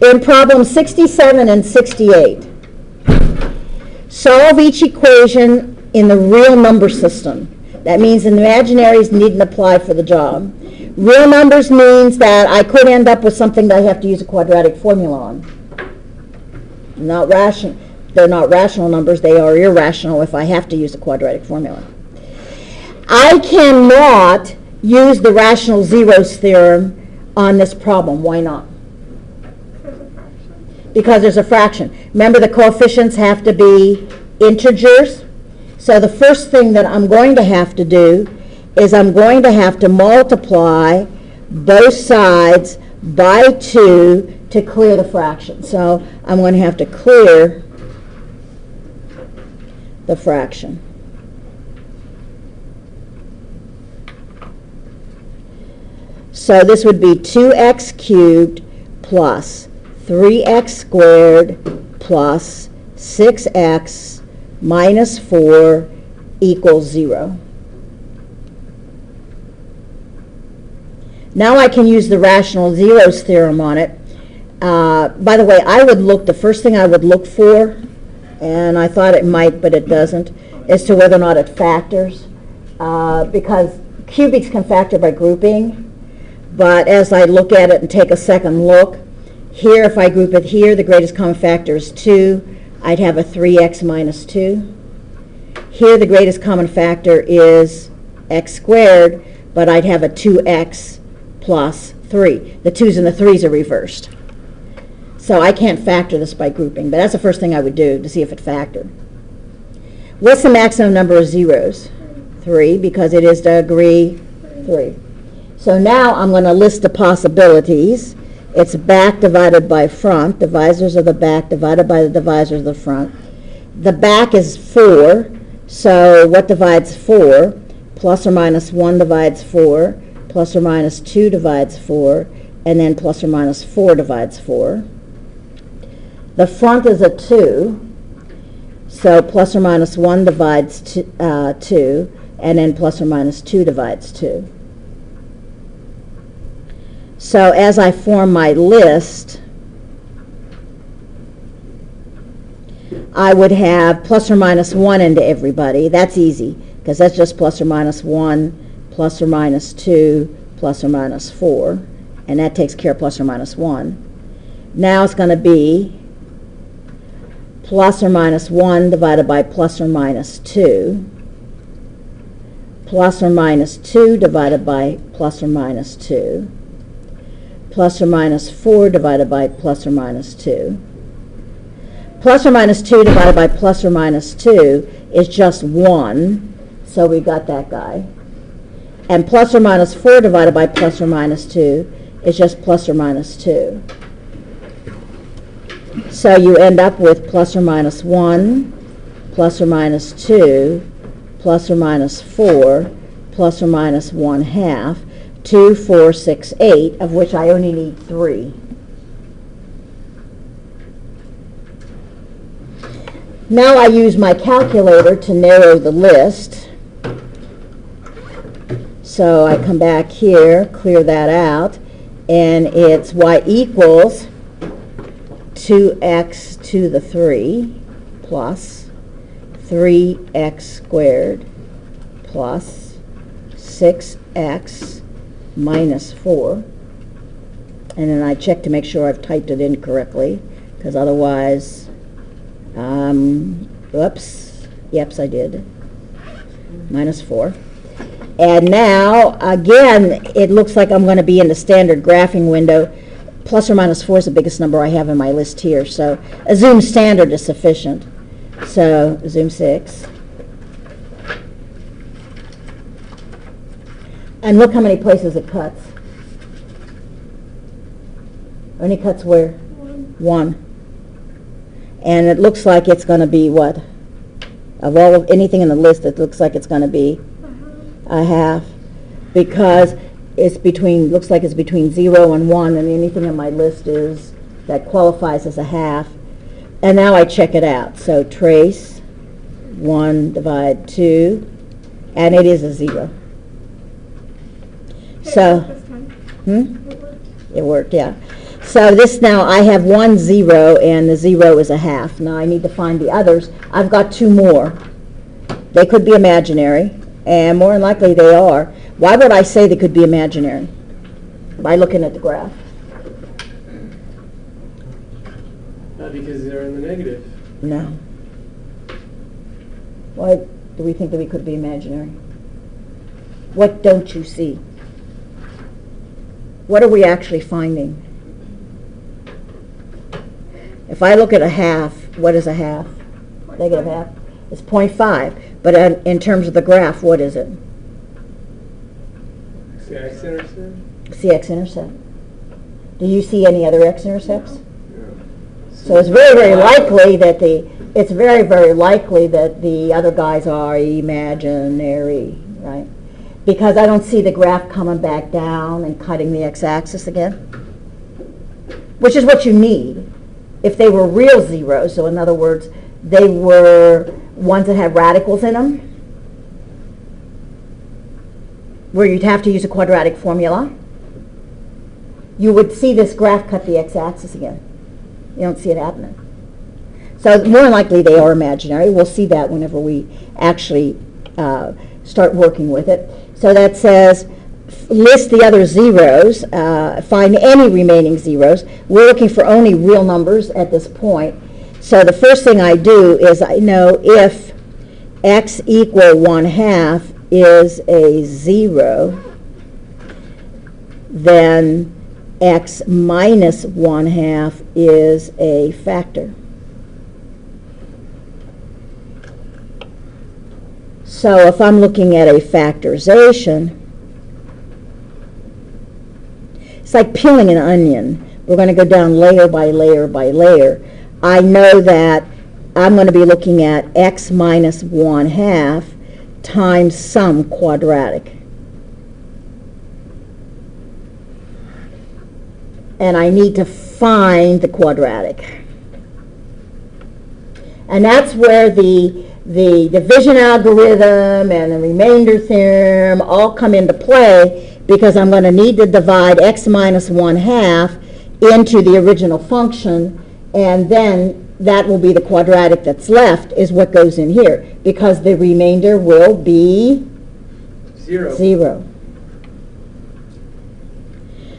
In problem 67 and 68, solve each equation in the real number system. That means the imaginaries needn't apply for the job. Real numbers means that I could end up with something that I have to use a quadratic formula on. Not rational. They're not rational numbers. They are irrational if I have to use a quadratic formula. I cannot use the rational zeros theorem on this problem. Why not? Because there's a fraction. Remember, the coefficients have to be integers. So the first thing that I'm going to have to do is I'm going to have to multiply both sides by 2 to clear the fraction. So I'm going to have to clear the fraction. So this would be 2x cubed plus 3x squared plus 6x minus 4 equals 0. Now I can use the rational zeros theorem on it. By the way, the first thing I would look for, and I thought it might, but it doesn't, as to whether or not it factors. Because cubics can factor by grouping, but as I look at it and take a second look, here, if I group it here, the greatest common factor is 2. I'd have a 3x minus 2. Here, the greatest common factor is x squared, but I'd have a 2x plus 3. The 2's and the 3's are reversed. So I can't factor this by grouping, but that's the first thing I would do to see if it factored. What's the maximum number of zeros? 3, because it is degree 3. So now I'm going to list the possibilities. It's back divided by front, divisors of the back divided by the divisors of the front. The back is 4, so what divides 4? Plus or minus 1 divides 4, plus or minus 2 divides 4, and then plus or minus 4 divides 4. The front is a 2, so plus or minus 1 divides 2, and then plus or minus 2 divides 2. So as I form my list, I would have plus or minus 1 into everybody. That's easy, because that's just plus or minus 1, plus or minus 2, plus or minus 4, and that takes care of plus or minus 1. Now it's going to be plus or minus 1 divided by plus or minus 2, plus or minus 2 divided by plus or minus 2, plus or minus 4 divided by plus or minus 2. Plus or minus 2 divided by plus or minus 2 is just 1, so we got that guy. And plus or minus 4 divided by plus or minus 2 is just plus or minus 2. So you end up with plus or minus 1, plus or minus 2, plus or minus 4, plus or minus 1/2, 2, 4, 6, 8, of which I only need 3. Now I use my calculator to narrow the list. So I come back here, clear that out, and it's y equals 2x to the 3 plus 3x squared plus 6x minus 4, and then I check to make sure I've typed it in correctly, because otherwise, oops, yeps, I did, minus 4. And now, again, it looks like I'm going to be in the standard graphing window. Plus or minus 4 is the biggest number I have in my list here, so a zoom standard is sufficient. So, zoom 6. And look how many places it cuts. Only cuts where? 1. And it looks like it's going to be what? Of anything in the list, it looks like it's going to be a half, because it's between, looks like it's between 0 and 1, and anything in my list is that qualifies as a half. And now I check it out. So trace 1 divide 2, and it is a 0. So, it worked, yeah. So this now, I have 1 0, and the 0 is a half. Now I need to find the others. I've got 2 more. They could be imaginary, and more than likely they are. Why would I say they could be imaginary? By looking at the graph. Because they're in the negative. No. Why do we think that we could be imaginary? What don't you see? What are we actually finding? If I look at a half, what is a half? Negative half. It's 0.5. But in terms of the graph, what is it? See x-intercept? See x-intercept. Do you see any other x-intercepts? Yeah. So it's very, very likely that the other guys are imaginary, right? Because I don't see the graph coming back down and cutting the x-axis again, which is what you need if they were real zeros. So in other words, they were ones that had radicals in them, where you'd have to use a quadratic formula. You would see this graph cut the x-axis again. You don't see it happening. So more than likely they are imaginary. We'll see that whenever we actually start working with it. So that says, list the other zeros, find any remaining zeros. We're looking for only real numbers at this point. So the first thing I do is I know if x equal 1/2 is a 0, then x minus 1/2 is a factor. So if I'm looking at a factorization, it's like peeling an onion. We're going to go down layer by layer by layer. I know that I'm going to be looking at x minus 1/2 times some quadratic. And I need to find the quadratic. And that's where the division algorithm and the remainder theorem all come into play, because I'm going to need to divide x minus 1/2 into the original function, and then that will be the quadratic that's left, is what goes in here, because the remainder will be 0.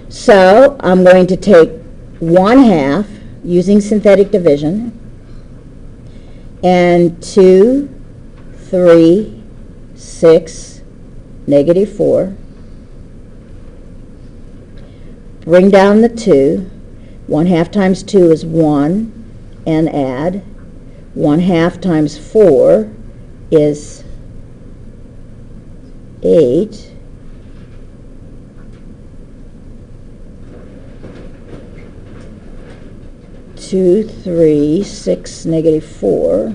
So I'm going to take 1/2 using synthetic division, and 2, 3, 6, -4. Bring down the 2. 1/2 times 2 is 1, and add. 1/2 times 4 is 8. Two, 3, 6, -4,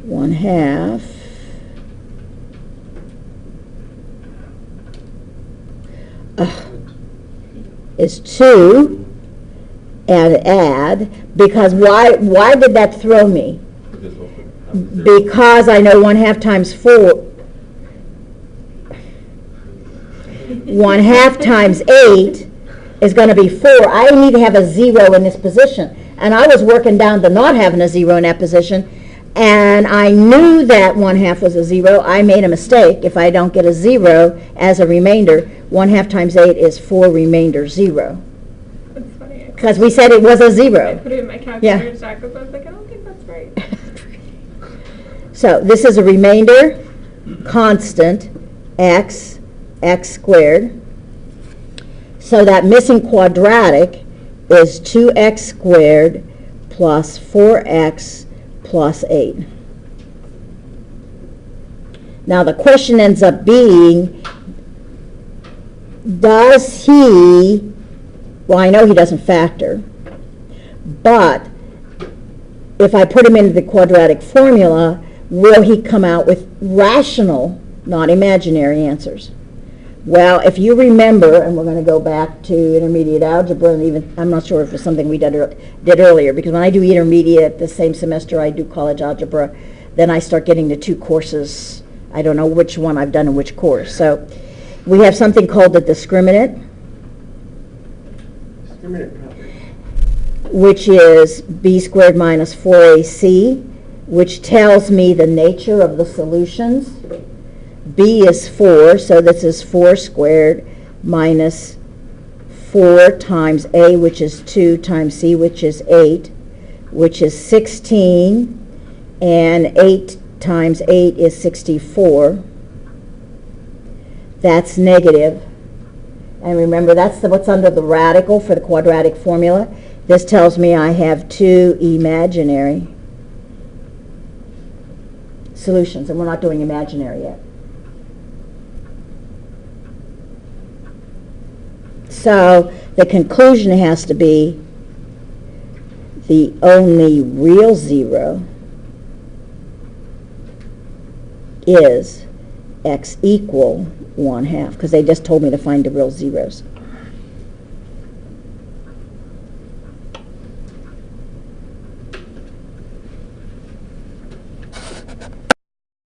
1/2. Is 2, and add, because why did that throw me? Because I know 1/2 times 4, 1/2 times 8 is going to be 4. I need to have a 0 in this position. And I was working down to not having a 0 in that position, and I knew that 1/2 was a 0. I made a mistake. If I don't get a 0 as a remainder, 1/2 times 8 is 4 remainder 0. That's funny. Because we said it was a I 0. put it in my calculator stack, but I was like, I don't think that's right. So this is a remainder constant, x squared. So that missing quadratic is 2x squared plus 4x plus 8. Now the question ends up being, does he, well, I know he doesn't factor, but if I put him into the quadratic formula, will he come out with rational, not imaginary answers? Well, if you remember, and we're going to go back to intermediate algebra, and even, I'm not sure if it's something we did earlier, because when I do intermediate the same semester I do college algebra, then I start getting the 2 courses. I don't know which one I've done in which course. So we have something called the discriminant. Discriminant which is b squared minus 4ac, which tells me the nature of the solutions. B is 4, so this is 4 squared minus 4 times A, which is 2, times C, which is 8, which is 16, and 8 times 8 is 64. That's negative. And remember, that's what's under the radical for the quadratic formula. This tells me I have 2 imaginary solutions, and we're not doing imaginary yet. So the conclusion has to be the only real zero is x equal 1/2, because they just told me to find the real zeros.